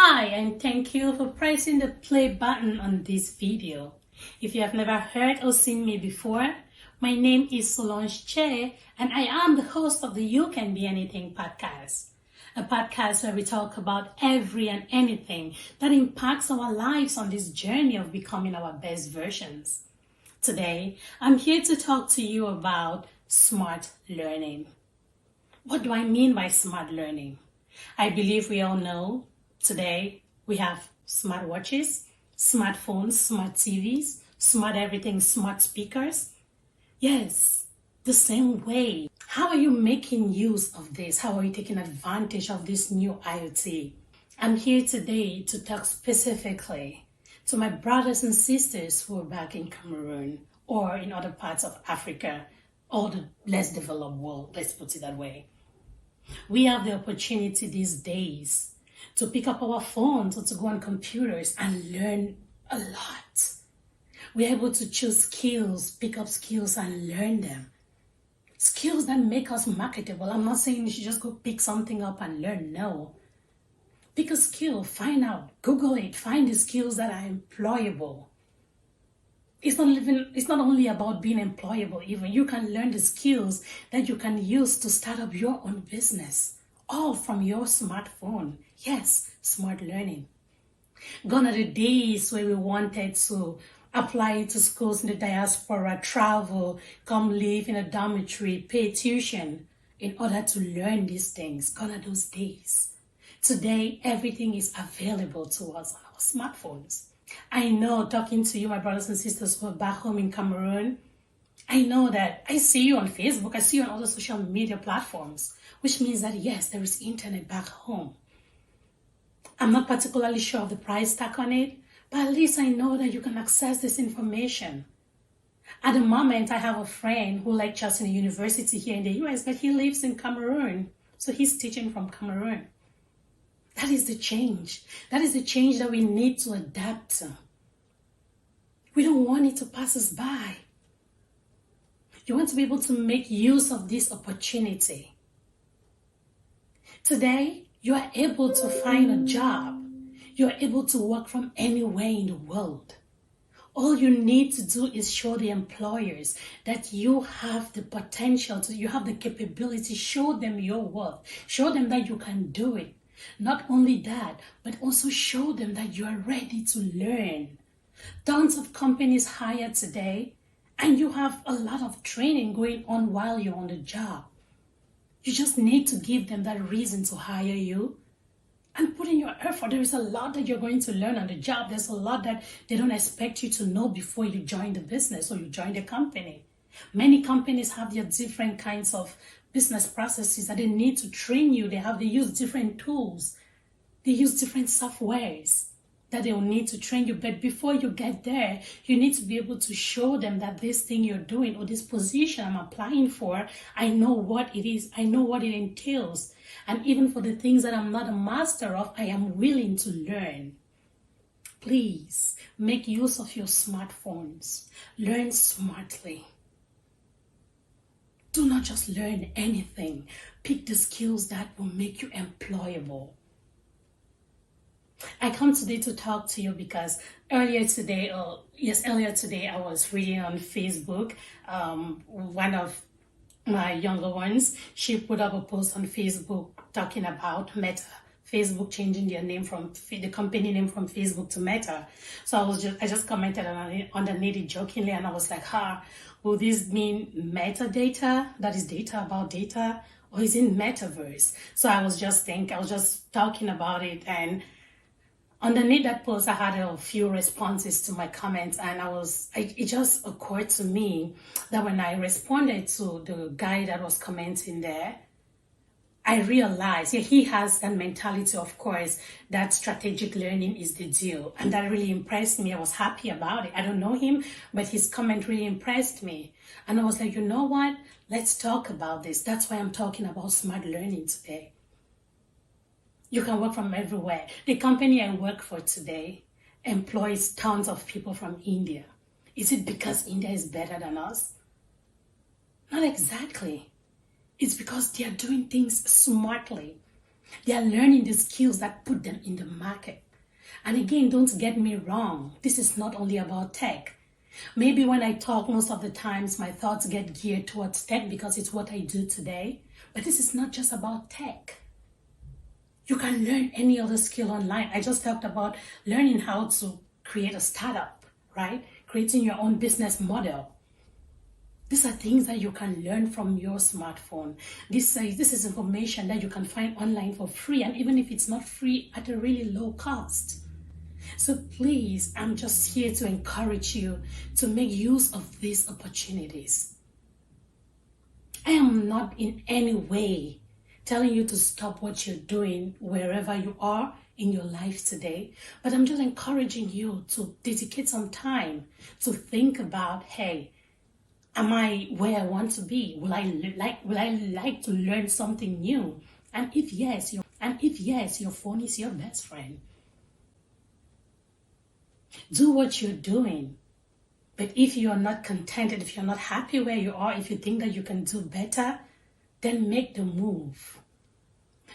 Hi, and thank you for pressing the play button on this video. If you have never heard or seen me before, my name is Solange Che, and I am the host of the You Can Be Anything podcast. A podcast where we talk about every and anything that impacts our lives on this journey of becoming our best versions. Today, I'm here to talk to you about smart learning. What do I mean by smart learning? I believe we all know today we have smartwatches, smartphones, smart TVs, smart everything, smart speakers. Yes, the same way. How are you making use of this? How are you taking advantage of this new IoT? I'm here today to talk specifically to my brothers and sisters who are back in Cameroon or in other parts of Africa or the less developed world, let's put it that way. We have the opportunity these days to pick up our phones or to go on computers and learn a lot. We're able to choose skills, pick up skills and learn them. Skills that make us marketable. I'm not saying you should just go pick something up and learn. No. Pick a skill, find out, Google it, find the skills that are employable. It's not only about being employable even. You can learn the skills that you can use to start up your own business. All from your smartphone. Yes, smart learning. Gone are the days where we wanted to apply to schools in the diaspora, travel, come live in a dormitory, pay tuition in order to learn these things. Gone are those days. Today, everything is available to us on our smartphones. I know, talking to you, my brothers and sisters who are back home in Cameroon, I know that I see you on Facebook, I see you on other social media platforms, which means that yes, there is internet back home. I'm not particularly sure of the price tag on it, but at least I know that you can access this information. At the moment, I have a friend who lectures in a university here in the US, but he lives in Cameroon, so he's teaching from Cameroon. That is the change. That is the change that we need to adapt to. We don't want it to pass us by. You want to be able to make use of this opportunity. Today, you are able to find a job. You are able to work from anywhere in the world. All you need to do is show the employers that you have the potential, you have the capability, show them your worth, show them that you can do it. Not only that, but also show them that you are ready to learn. Tons of companies hire today, and you have a lot of training going on while you're on the job. You just need to give them that reason to hire you and put in your effort. There is a lot that you're going to learn on the job. There's a lot that they don't expect you to know before you join the business or you join the company. Many companies have their different kinds of business processes that they need to train you. They use different tools. They use different softwares that they will need to train you. But before you get there, you need to be able to show them that this thing you're doing or this position I'm applying for, I know what it is. I know what it entails. And even for the things that I'm not a master of, I am willing to learn. Please make use of your smartphones. Learn smartly. Do not just learn anything. Pick the skills that will make you employable. I come today to talk to you because earlier today I was reading on Facebook. One of my younger ones, she put up a post on Facebook talking about Meta. Facebook changing their name from the company name from Facebook to Meta. So I just commented underneath it jokingly, and I was like, will this mean metadata? That is data about data, or is it metaverse? So I was just talking about it, and underneath that post, I had a few responses to my comments, and it just occurred to me that when I responded to the guy that was commenting there, I realized he has that mentality, of course, that strategic learning is the deal. And that really impressed me. I was happy about it. I don't know him, but his comment really impressed me. And I was like, you know what? Let's talk about this. That's why I'm talking about smart learning today. You can work from everywhere. The company I work for today employs tons of people from India. Is it because India is better than us? Not exactly. It's because they are doing things smartly. They are learning the skills that put them in the market. And again, don't get me wrong. This is not only about tech. Maybe when I talk, most of the times my thoughts get geared towards tech because it's what I do today. But this is not just about tech. You can learn any other skill online. I just talked about learning how to create a startup, right? Creating your own business model. These are things that you can learn from your smartphone. This is information that you can find online for free, and even if it's not free, at a really low cost. So please, I'm just here to encourage you to make use of these opportunities. I am not in any way telling you to stop what you're doing wherever you are in your life today, but I'm just encouraging you to dedicate some time to think about, hey, am I where I want to be? Will I like to learn something new? And if yes, your phone is your best friend. Do what you're doing. But if you're not contented, if you're not happy where you are, if you think that you can do better, then make the move.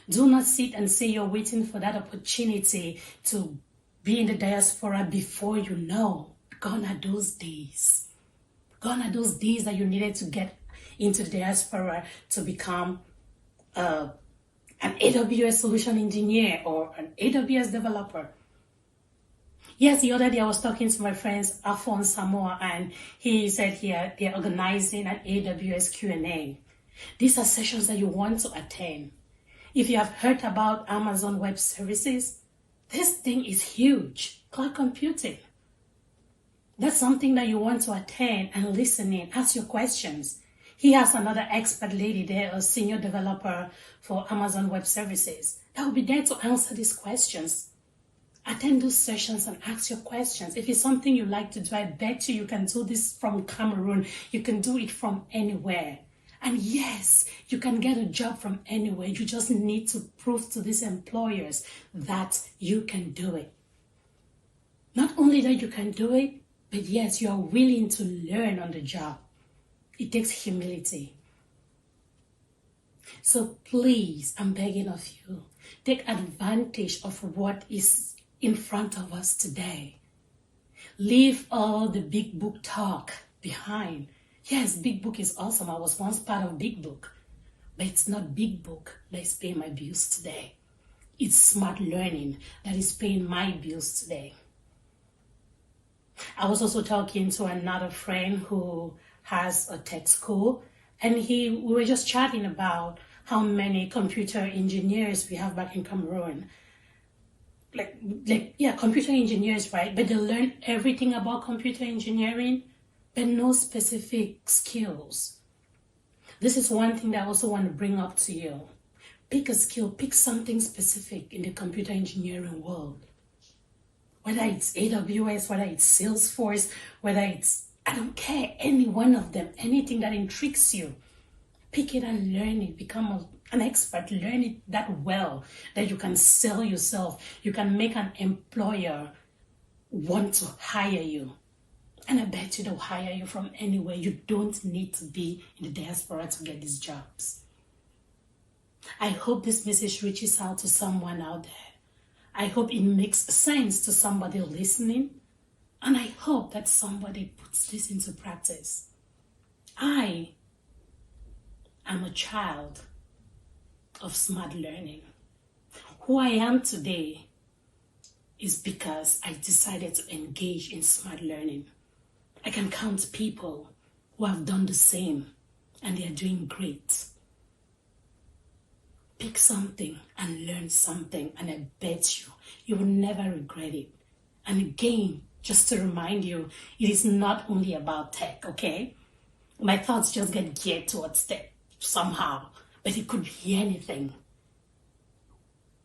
Do not sit and say you're waiting for that opportunity to be in the diaspora before you know. Gone are those days. Gone are those days that you needed to get into the diaspora to become an AWS solution engineer or an AWS developer. Yes, the other day I was talking to my friends, Afon Samoa, and he said here they're organizing an AWS Q&A. These are sessions that you want to attend. If you have heard about Amazon Web Services, this thing is huge. Cloud computing. That's something that you want to attend and listen in, ask your questions. He has another expert lady there, a senior developer for Amazon Web Services, that will be there to answer these questions. Attend those sessions and ask your questions. If it's something you like to do, I bet you can do this from Cameroon. You can do it from anywhere. And yes, you can get a job from anywhere. You just need to prove to these employers that you can do it. Not only that you can do it, but yes, you are willing to learn on the job. It takes humility. So please, I'm begging of you, take advantage of what is in front of us today. Leave all the big book talk behind. Yes, Big Book is awesome. I was once part of Big Book. But it's not Big Book that is paying my bills today. It's smart learning that is paying my bills today. I was also talking to another friend who has a tech school, and we were just chatting about how many computer engineers we have back in Cameroon. Computer engineers, right? But they learn everything about computer engineering, but no specific skills. This is one thing that I also want to bring up to you. Pick a skill, pick something specific in the computer engineering world. Whether it's AWS, whether it's Salesforce, whether it's, I don't care, any one of them, anything that intrigues you. Pick it and learn it, become an expert, learn it that well that you can sell yourself. You can make an employer want to hire you. And I bet you they'll hire you from anywhere. You don't need to be in the diaspora to get these jobs. I hope this message reaches out to someone out there. I hope it makes sense to somebody listening. And I hope that somebody puts this into practice. I am a child of smart learning. Who I am today is because I decided to engage in smart learning. I can count people who have done the same and they are doing great. Pick something and learn something, and I bet you will never regret it. And again, just to remind you, it is not only about tech, okay? My thoughts just get geared towards tech somehow, but it could be anything.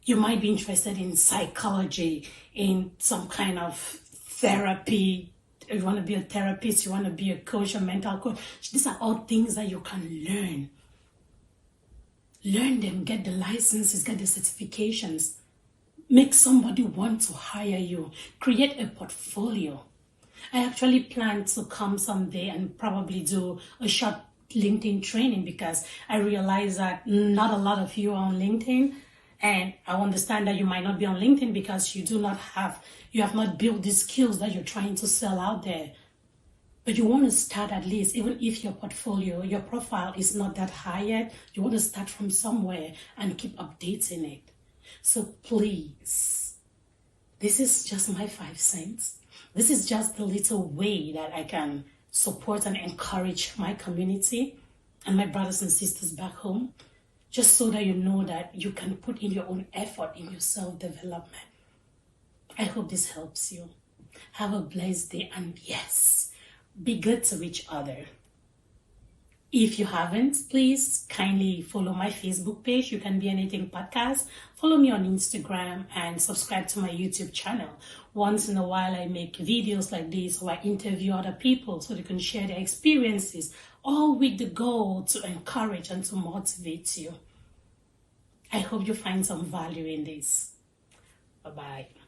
You might be interested in psychology, in some kind of therapy. You want to be a therapist, you want to be a coach, a mental coach. These are all things that you can learn. Learn them, get the licenses, get the certifications. Make somebody want to hire you. Create a portfolio. I actually plan to come someday and probably do a short LinkedIn training because I realize that not a lot of you are on LinkedIn. And I understand that you might not be on LinkedIn because you have not built the skills that you're trying to sell out there. But you want to start at least, even if your portfolio, your profile is not that high yet, you want to start from somewhere and keep updating it. So please, this is just my 5 cents. This is just the little way that I can support and encourage my community and my brothers and sisters back home, just so that you know that you can put in your own effort in your self-development. I hope this helps you. Have a blessed day, and yes, be good to each other. If you haven't, please kindly follow my Facebook page, You Can Be Anything Podcast. Follow me on Instagram and subscribe to my YouTube channel. Once in a while, I make videos like this or I interview other people so they can share their experiences, all with the goal to encourage and to motivate you. I hope you find some value in this. Bye-bye.